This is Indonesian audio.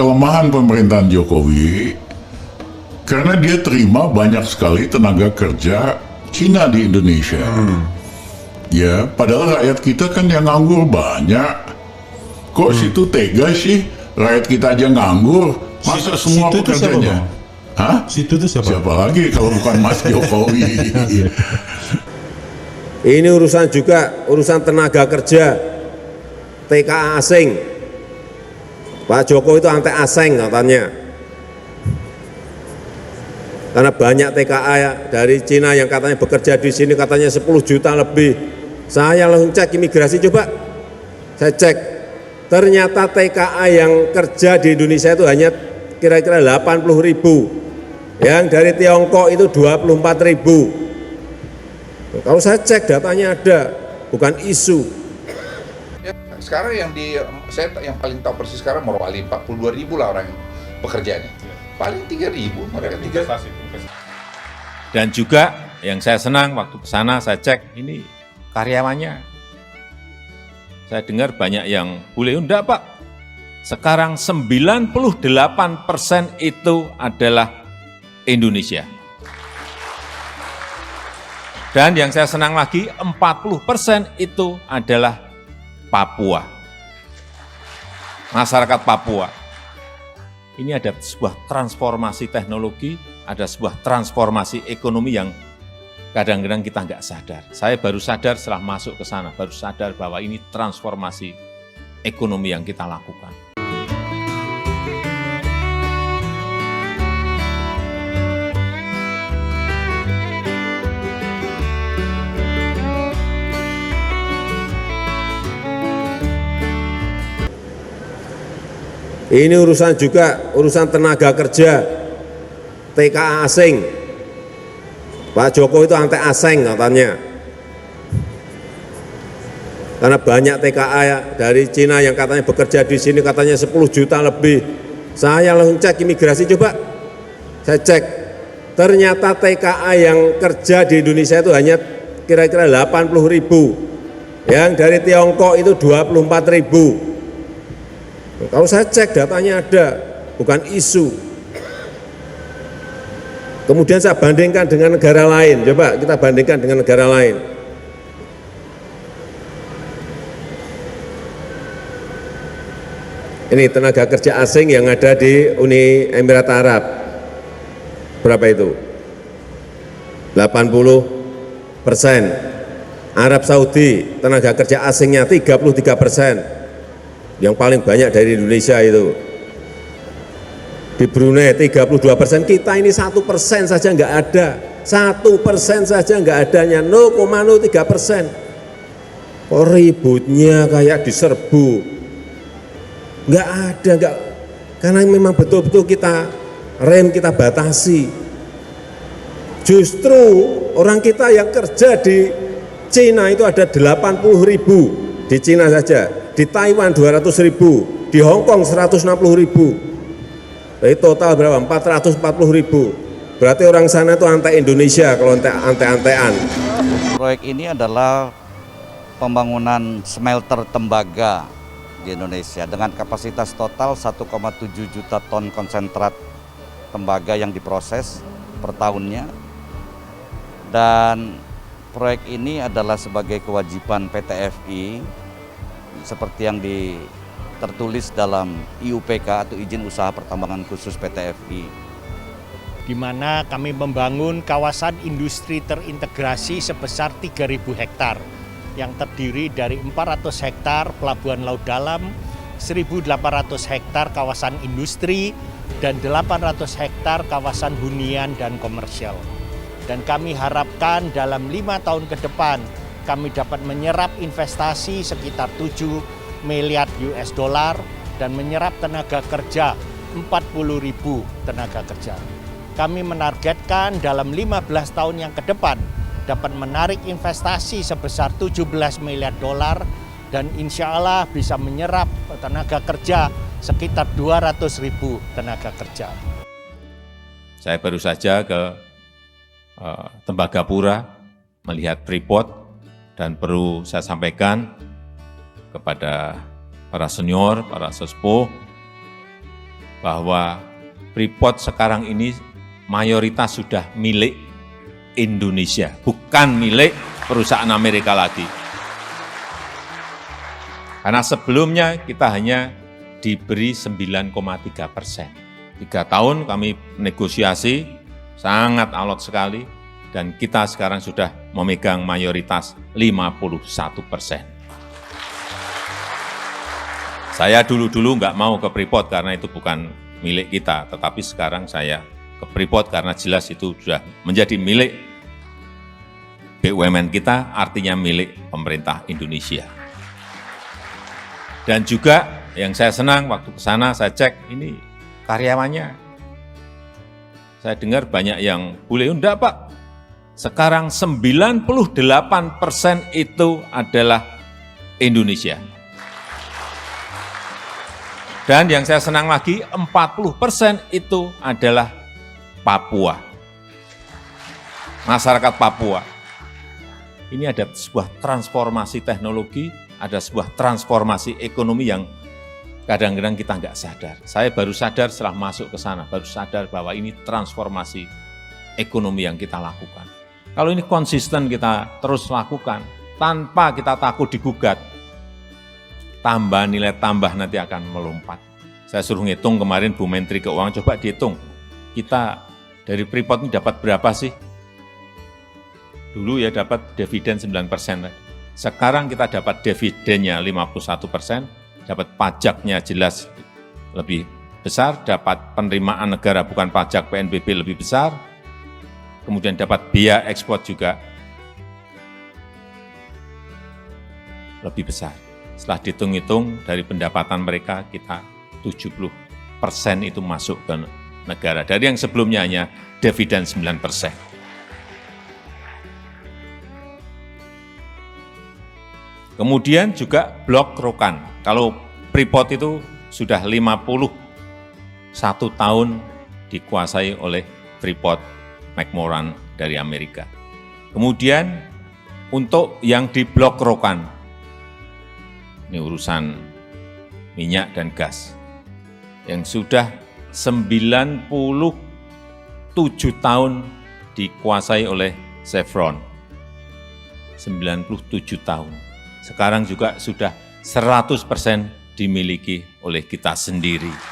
kelemahan pemerintahan Jokowi karena dia terima banyak sekali tenaga kerja Cina di Indonesia. Ya, padahal rakyat kita kan yang nganggur banyak. Kok situ tega sih? Rakyat kita aja nganggur, masa semua pekerjanya? Hah? Situ itu siapa? Siapa lagi kalau bukan Mas Jokowi? Ini urusan juga urusan tenaga kerja, TKA asing. Pak Jokowi itu anti asing katanya. Karena banyak TKA ya, dari Cina yang katanya bekerja di sini katanya 10 juta lebih. Saya langsung cek imigrasi, coba saya cek. Ternyata TKA yang kerja di Indonesia itu hanya kira-kira 80 ribu. Yang dari Tiongkok itu 24 ribu. Kalau saya cek datanya ada, bukan isu. Ya, sekarang saya yang paling tahu persis sekarang Morowali 42 ribu lah orang pekerjaannya. Paling 3 ribu mereka 3. Dan juga yang saya senang waktu ke sana saya cek ini karyawannya. Saya dengar banyak yang boleh enggak Pak. Sekarang 98% itu adalah Indonesia. Dan yang saya senang lagi 40% itu adalah Papua. Masyarakat Papua. Ini ada sebuah transformasi teknologi, ada sebuah transformasi ekonomi yang kadang-kadang kita nggak sadar. Saya baru sadar setelah masuk ke sana, baru sadar bahwa ini transformasi ekonomi yang kita lakukan. Ini urusan juga urusan tenaga kerja, TKA asing. Pak Jokowi itu anti asing katanya. Karena banyak TKA ya, dari Cina yang katanya bekerja di sini katanya 10 juta lebih. Saya langsung cek imigrasi, coba saya cek. Ternyata TKA yang kerja di Indonesia itu hanya kira-kira 80 ribu. Yang dari Tiongkok itu 24 ribu. Kalau saya cek datanya ada, bukan isu. Kemudian saya bandingkan dengan negara lain, coba kita bandingkan dengan negara lain. Ini tenaga kerja asing yang ada di Uni Emirat Arab. Berapa itu? 80%. Arab Saudi, tenaga kerja asingnya 33%. Yang paling banyak dari Indonesia itu. Di Brunei 32%, kita ini 1% saja nggak ada. 1% saja nggak adanya, 0,03%. Oh ributnya kayak diserbu. Nggak ada, nggak. Karena memang betul-betul kita rem, kita batasi. Justru orang kita yang kerja di Cina itu ada 80 ribu. Di Cina saja. Di Taiwan 200 ribu, di Hong Kong 160 ribu, jadi total berapa? 440 ribu. Berarti orang sana itu anti Indonesia kalau anti-antean. Proyek ini adalah pembangunan smelter tembaga di Indonesia dengan kapasitas total 1,7 juta ton konsentrat tembaga yang diproses per tahunnya. Dan proyek ini adalah sebagai kewajiban PT FI seperti yang tertulis dalam IUPK atau Izin Usaha Pertambangan Khusus PT FI. Di mana kami membangun kawasan industri terintegrasi sebesar 3.000 hektar yang terdiri dari 400 hektar pelabuhan laut dalam, 1.800 hektar kawasan industri, dan 800 hektar kawasan hunian dan komersial. Dan kami harapkan dalam 5 tahun ke depan kami dapat menyerap investasi sekitar 7 miliar US dollar dan menyerap tenaga kerja 40.000 tenaga kerja. Kami menargetkan dalam 15 tahun yang ke depan dapat menarik investasi sebesar 17 miliar dolar dan insya Allah bisa menyerap tenaga kerja sekitar 200.000 tenaga kerja. Saya baru saja ke Tembagapura melihat Freeport. Dan perlu saya sampaikan kepada para senior, para sesepuh, bahwa Freeport sekarang ini mayoritas sudah milik Indonesia, bukan milik perusahaan Amerika lagi. Karena sebelumnya kita hanya diberi 9,3%. 3 tahun kami negosiasi, sangat alot sekali, dan kita sekarang sudah memegang mayoritas 51%. Saya dulu-dulu nggak mau ke Freeport karena itu bukan milik kita, tetapi sekarang saya ke Freeport karena jelas itu sudah menjadi milik BUMN kita, artinya milik pemerintah Indonesia. Dan juga yang saya senang waktu ke sana saya cek ini karyawannya. Saya dengar banyak yang boleh, enggak Pak. Sekarang 98% itu adalah Indonesia. Dan yang saya senang lagi 40% itu adalah Papua. Masyarakat Papua. Ini ada sebuah transformasi teknologi, ada sebuah transformasi ekonomi yang kadang-kadang kita nggak sadar. Saya baru sadar setelah masuk ke sana, baru sadar bahwa ini transformasi ekonomi yang kita lakukan. Kalau ini konsisten kita terus lakukan, tanpa kita takut digugat, tambah nilai tambah nanti akan melompat. Saya suruh ngitung kemarin Bu Menteri Keuangan, coba dihitung, kita dari Freeport ini dapat berapa sih? Dulu ya dapat dividen 9%. Sekarang kita dapat dividennya 51%, dapat pajaknya jelas lebih besar, dapat penerimaan negara bukan pajak PNBP lebih besar, kemudian dapat biaya ekspor juga lebih besar. Setelah dihitung-hitung dari pendapatan mereka, kita 70% itu masuk ke negara. Dari yang sebelumnya hanya dividen 9%. Kemudian juga Blok Rokan. Kalau Freeport itu sudah 51 tahun dikuasai oleh Freeport McMoran dari Amerika. Kemudian untuk yang di Blok Rokan, ini urusan minyak dan gas, yang sudah 97 tahun dikuasai oleh Chevron. 97 tahun. Sekarang juga sudah 100% dimiliki oleh kita sendiri.